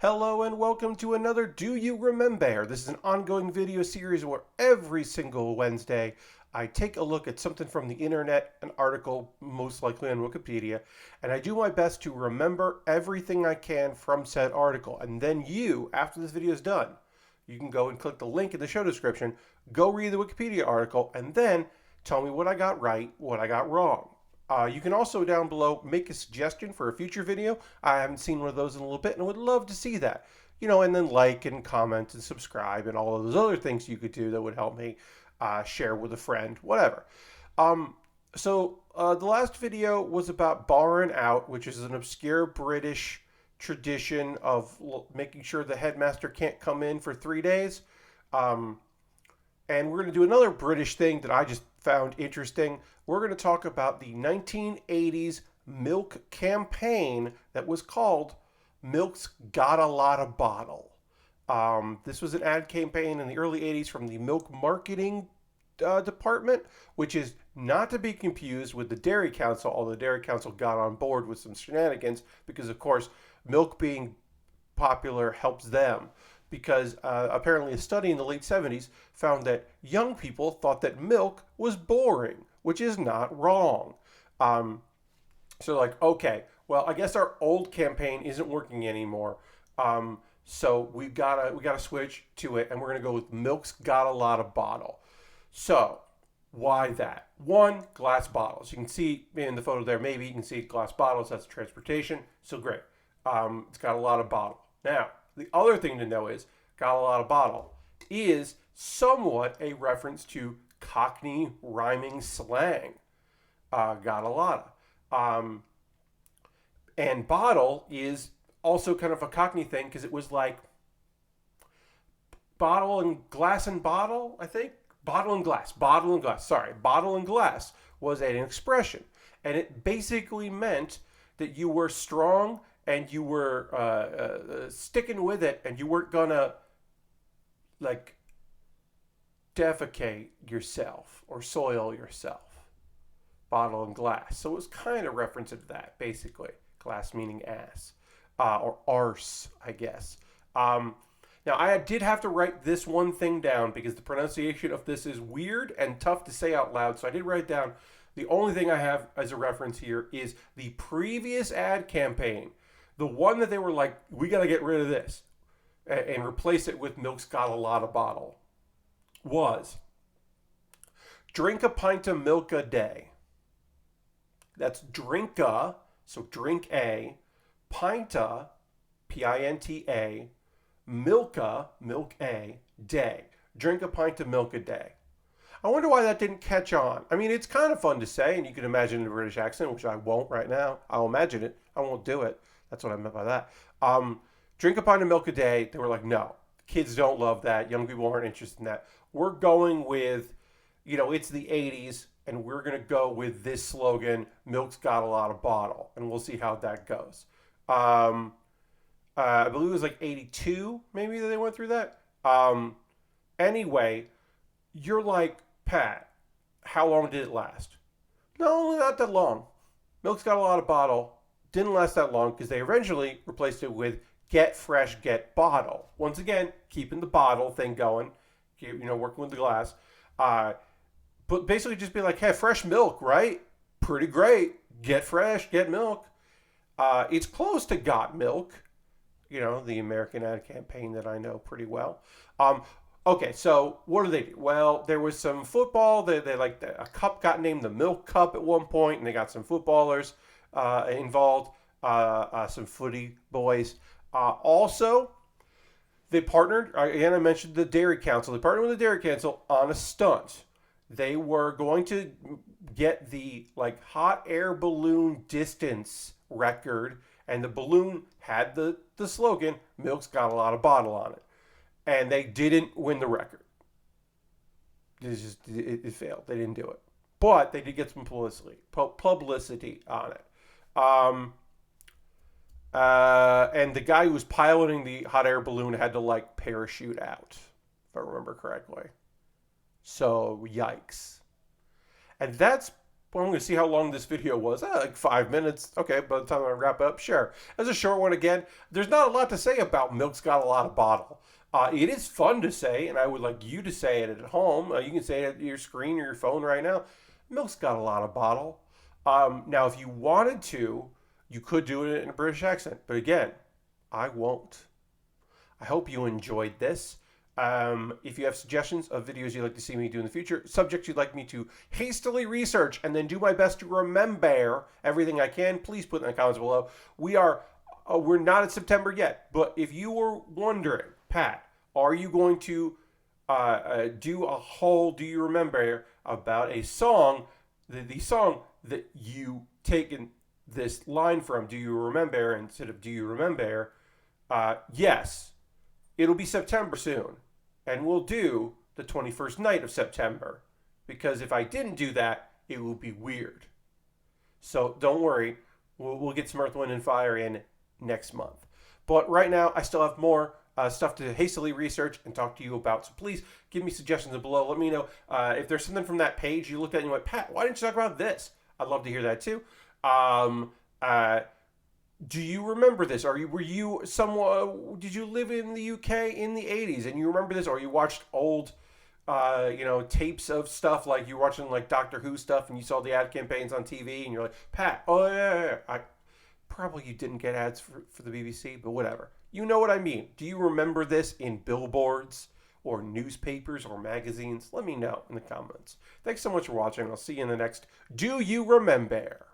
Hello and welcome to another Do You Remembaer? This is an ongoing video series where every single Wednesday I take a look at something from the internet, an article, most likely on Wikipedia, and I do my best to remember everything I can from said article. And then you, after this video is done, you can go and click the link in the show description, go read the Wikipedia article, and then tell me what I got right, what I got wrong. You can also down below make a suggestion for a future video. I haven't seen one of those in a little bit and would love to see that. And then like and comment and subscribe and all of those other things you could do that would help me share with a friend, whatever. The last video was about barring out, which is an obscure British tradition of making sure the headmaster can't come in for 3 days. And we're going to do another British thing that I just found interesting. We're going to talk about the 1980s milk campaign that was called Milk's Got a Lotta bottle. This was an ad campaign in the early 80s from the milk marketing department, which is not to be confused with the Dairy Council, although the Dairy Council got on board with some shenanigans because, of course, milk being popular helps them. Because apparently a study in the late 70s found that young people thought that milk was boring, which is not wrong. Okay, well, I guess our old campaign isn't working anymore. So we gotta switch to it, and we're gonna go with Milk's Got a Lotta bottle. So why that? One, glass bottles. You can see in the photo there, maybe you can see glass bottles. That's transportation. So great. It's got a lot of bottle. Now, the other thing to know is Got a Lotta bottle is somewhat a reference to Cockney rhyming slang. Got a lotta. And bottle is also kind of a Cockney thing because it was like bottle and glass and bottle, I think. Bottle and glass. Sorry. Bottle and glass was an expression. And it basically meant that you were strong and you were sticking with it, and you weren't gonna defecate yourself or soil yourself. Bottle and glass. So it was kind of reference to that, basically. Glass meaning ass, or arse, I guess. Now I did have to write this one thing down because the pronunciation of this is weird and tough to say out loud. So I did write it down. The only thing I have as a reference here is the previous ad campaign. The one that they were like, we got to get rid of this and replace it with Milk's Got a Lotta bottle was drink a pint of milk a day. That's drinka, so drink a, pinta, P-I-N-T-A, milka, milk a, day. Drink a pint of milk a day. I wonder why that didn't catch on. I mean, it's kind of fun to say, and you can imagine the British accent, which I won't right now. I'll imagine it. I won't do it. That's what I meant by that. Drink a pint of milk a day. They were like, no, kids don't love that. Young people aren't interested in that. We're going with, it's the 80s, and we're going to go with this slogan, Milk's Got a Lotta bottle, and we'll see how that goes. I believe it was like 82, maybe, that they went through that. Anyway, you're like, Pat, how long did it last? No, not that long. Milk's Got a Lotta bottle. Didn't last that long because they eventually replaced it with Get Fresh, Get Bottle. Once again, keeping the bottle thing going, working with the glass. But basically just be like, hey, fresh milk, right? Pretty great. Get fresh, get milk. It's close to Got Milk, the American ad campaign that I know pretty well. Okay, so what do they do? Well, there was some football. They a cup got named the Milk Cup at one point, and they got some footballers involved, some footy boys. Also, they partnered, again, I mentioned the Dairy Council. They partnered with the Dairy Council on a stunt. They were going to get the hot air balloon distance record, and the balloon had the slogan, Milk's Got a Lotta bottle on it. And they didn't win the record. It failed. They didn't do it. But they did get some publicity on it. And the guy who was piloting the hot air balloon had to parachute out, if I remember correctly. So, yikes. And that's Well, I'm going to see how long this video was. Like 5 minutes. Okay, by the time I wrap up, sure. As a short one again, there's not a lot to say about milk's got a lot of bottle. It is fun to say, and I would like you to say it at home. You can say it at your screen or your phone right now. Milk's got a lot of bottle. Now, if you wanted to, you could do it in a British accent. But again, I won't. I hope you enjoyed this. If you have suggestions of videos you'd like to see me do in the future, subjects you'd like me to hastily research and then do my best to remember everything I can, please put in the comments below. We're not at September yet, but if you were wondering, Pat, are you going to do a whole Do You Remember about a song, the song that you taken this line from, Do You Remember, instead of Do You Remember? Yes, it'll be September soon. And we'll do the 21st night of September. Because if I didn't do that, it will be weird. So don't worry. We'll get some Earth, Wind, and Fire in next month. But right now, I still have more stuff to hastily research and talk to you about. So please give me suggestions below. Let me know if there's something from that page you looked at and you went, Pat, why didn't you talk about this? I'd love to hear that too. Do you remember this? Were you someone? Did you live in the UK in the 80s and you remember this, or you watched old, tapes of stuff, like you were watching like Doctor Who stuff and you saw the ad campaigns on TV and you're like, Pat, oh yeah. Probably you didn't get ads for the BBC, but whatever. You know what I mean. Do you remember this in billboards or newspapers or magazines? Let me know in the comments. Thanks so much for watching. I'll see you in the next Do You Remember?